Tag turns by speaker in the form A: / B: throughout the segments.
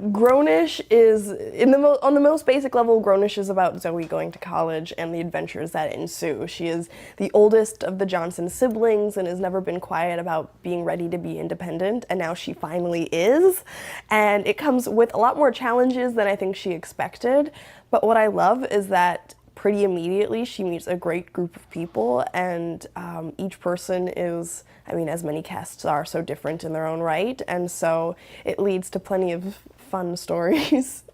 A: Grownish is, on the most basic level, Grownish is about Zoe going to college and the adventures that ensue. She is the oldest of the Johnson siblings and has never been quiet about being ready to be independent, and now she finally is. And it comes with a lot more challenges than I think she expected, but what I love is that pretty immediately she meets a great group of people, and each person is, I mean, as many casts are, so different in their own right, and so it leads to plenty of fun stories.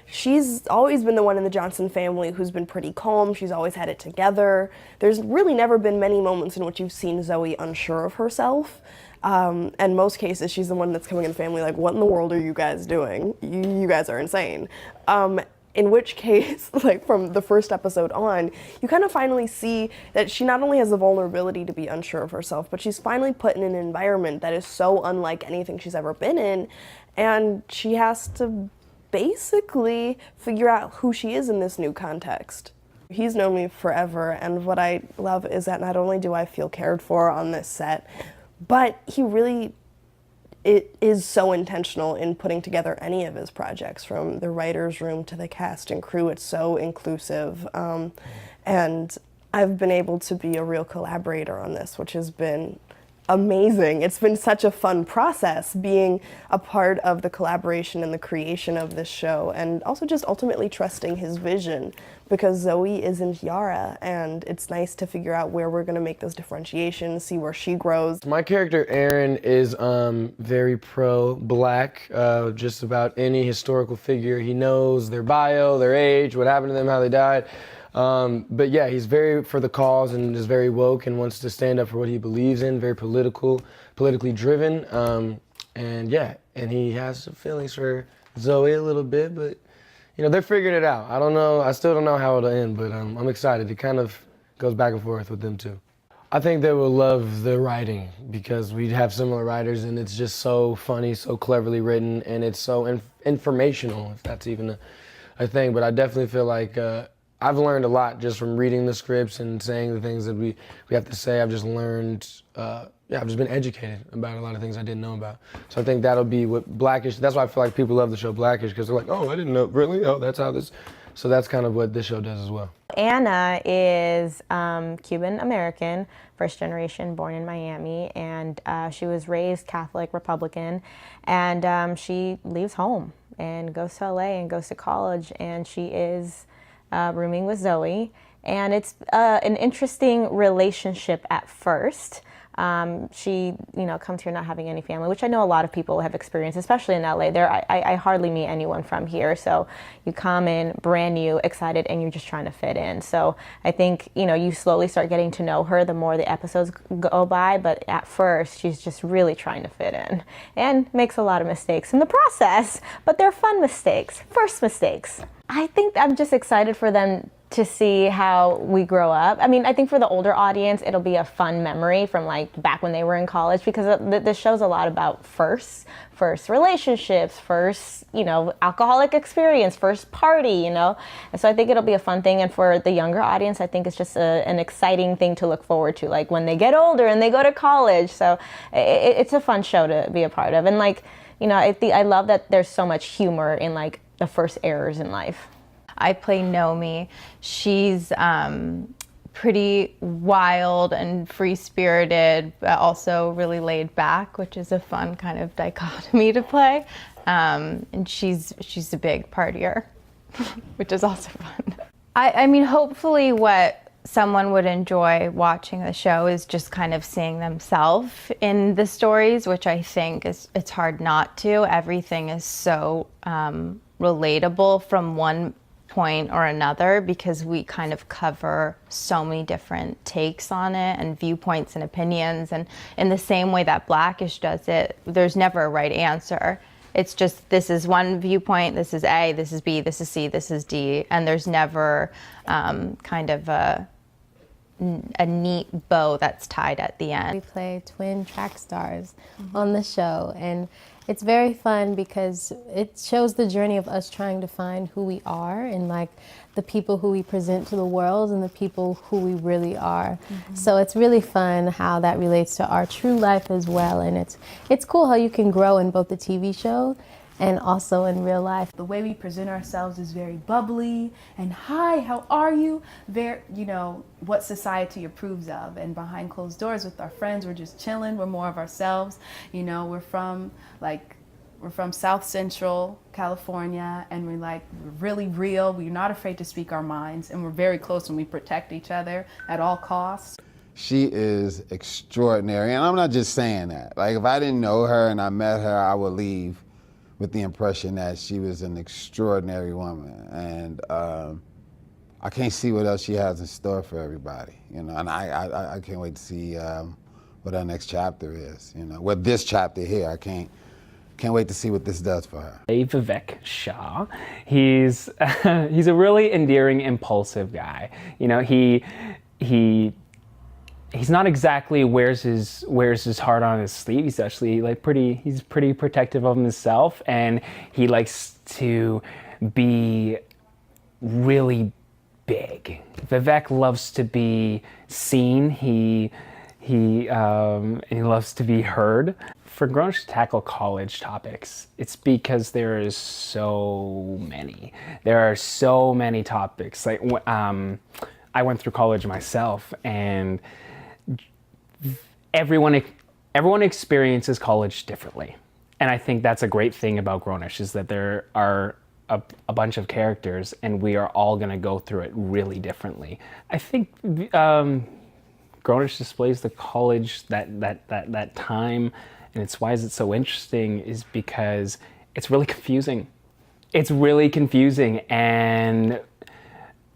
A: She's always been the one in the Johnson family who's been pretty calm. She's always had it together. There's really never been many moments in which you've seen Zoe unsure of herself. And most cases, she's the one that's coming in the family like, what in the world are you guys doing? You guys are insane. In which case, like from the first episode on, you kind of finally see that she not only has the vulnerability to be unsure of herself, but she's finally put in an environment that is so unlike anything she's ever been in, and she has to basically figure out who she is in this new context. He's known me forever, and what I love is that not only do I feel cared for on this set, but it is so intentional in putting together any of his projects, from the writer's room to the cast and crew. It's so inclusive, and I've been able to be a real collaborator on this, which has been amazing. It's been such a fun process being a part of the collaboration and the creation of this show, and also just ultimately trusting his vision, because Zoe isn't Yara, and it's nice to figure out where we're going to make those differentiations, see where she grows.
B: My character Aaron is very pro-black, just about any historical figure. He knows their bio, their age, what happened to them, how they died. But yeah, he's very for the cause and is very woke and wants to stand up for what he believes in, very politically driven. And yeah, and he has some feelings for Zoe a little bit, but you know, they're figuring it out. I don't know, I still don't know how it'll end, but I'm excited. It kind of goes back and forth with them too. I think they will love the writing because we have similar writers, and it's just so funny, so cleverly written, and it's so informational, if that's even a thing. But I definitely feel like I've learned a lot just from reading the scripts and saying the things that we have to say. I've just learned, I've just been educated about a lot of things I didn't know about. So I think that'll be what Blackish, that's why I feel like people love the show Blackish, because they're like, oh, I didn't know, really? Oh, that's how this, so that's kind of what this show does as well.
C: Anna is Cuban-American, first generation, born in Miami, and she was raised Catholic Republican, and she leaves home and goes to LA and goes to college, and she is rooming with Zoe, and it's an interesting relationship at first. She, comes here not having any family, which I know a lot of people have experienced, especially in LA. I hardly meet anyone from here, so you come in brand new, excited, and you're just trying to fit in. So I think, you slowly start getting to know her the more the episodes go by, but at first she's just really trying to fit in and makes a lot of mistakes in the process, but they're fun mistakes, first mistakes. I think I'm just excited for them to see how we grow up. I mean, I think for the older audience, it'll be a fun memory from like back when they were in college, because this show's a lot about first relationships, first, alcoholic experience, first party, And so I think it'll be a fun thing. And for the younger audience, I think it's just an exciting thing to look forward to, like when they get older and they go to college. So it's a fun show to be a part of. And I love that there's so much humor in like the first errors in life.
D: I play Nomi. She's pretty wild and free-spirited, but also really laid back, which is a fun kind of dichotomy to play. And she's a big partier, which is also fun. I mean, hopefully what someone would enjoy watching the show is just kind of seeing themselves in the stories, which I think it's hard not to. Everything is so relatable from one point or another, because we kind of cover so many different takes on it and viewpoints and opinions, and in the same way that Blackish does it, there's never a right answer. It's just, this is one viewpoint, this is A, this is B, this is C, this is D, and there's never kind of a neat bow that's tied at the end.
E: We play twin track stars on the show, and it's very fun because it shows the journey of us trying to find who we are and like the people who we present to the world and the people who we really are. So it's really fun how that relates to our true life as well, and it's cool how you can grow in both the TV show and also in real life.
F: The way we present ourselves is very bubbly and hi, how are you? Very, you know, what society approves of. And behind closed doors with our friends, we're just chilling. We're more of ourselves. You know, we're from South Central California, and we're really real. We're not afraid to speak our minds, and we're very close and we protect each other at all costs.
G: She is extraordinary, and I'm not just saying that. Like, if I didn't know her and I met her, I would leave with the impression that she was an extraordinary woman. And I can't see what else she has in store for everybody, you know, and I can't wait to see what our next chapter is, you know. Well, this chapter here, I can't wait to see what this does for her.
H: Vivek Shah, he's a really endearing, impulsive guy. You know, he's not exactly wears his heart on his sleeve. He's actually he's pretty protective of himself, and he likes to be really big. Vivek loves to be seen. He loves to be heard. For grown-ups to tackle college topics, it's because there is so many. There are so many topics. Like, I went through college myself, and everyone experiences college differently. And I think that's a great thing about Grownish, is that there are a bunch of characters, and we are all going to go through it really differently. I think Grownish displays the college that time. And it's why is it so interesting is because it's really confusing. It's really confusing, and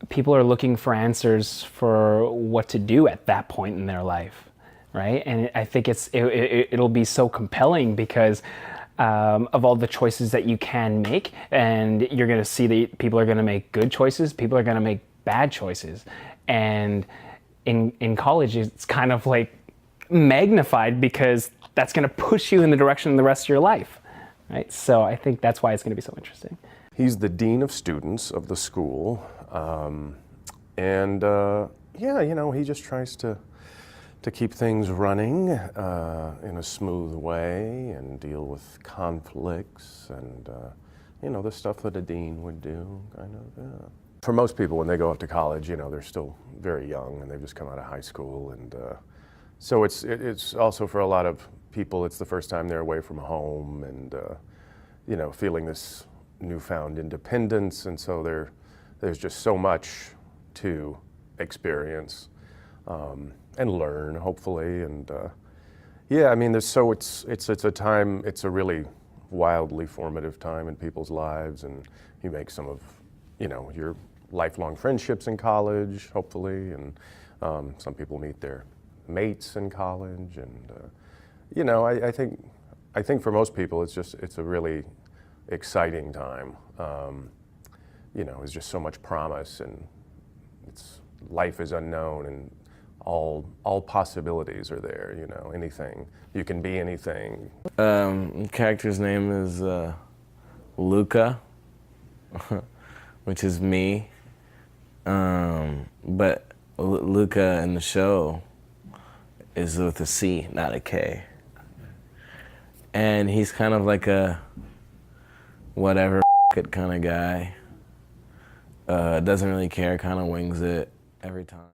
H: people are looking for answers for what to do at that point in their life, right? And I think it'll be so compelling because of all the choices that you can make, and you're gonna see that people are gonna make good choices, people are gonna make bad choices. And in college, it's kind of like magnified because that's going to push you in the direction of the rest of your life, right? So I think that's why it's going to be so interesting.
I: He's the dean of students of the school, yeah, you know, he just tries to keep things running in a smooth way and deal with conflicts and you know, the stuff that a dean would do, kind of. Yeah. For most people, when they go off to college, you know, they're still very young and they've just come out of high school, and so it's also for a lot of people, it's the first time they're away from home and, you know, feeling this newfound independence. And so there's just so much to experience and learn, hopefully. And yeah, I mean, it's a time, it's a really wildly formative time in people's lives. And you make some of, you know, your lifelong friendships in college, hopefully. And some people meet their mates in college, and you know, I think for most people it's a really exciting time. You know, there's just so much promise, and life is unknown, and all possibilities are there. You know, anything, you can be anything.
J: The character's name is Luca, which is me, but Luca in the show is with a C, not a K. And he's kind of like a whatever it kind of guy. Doesn't really care, kind of wings it every time.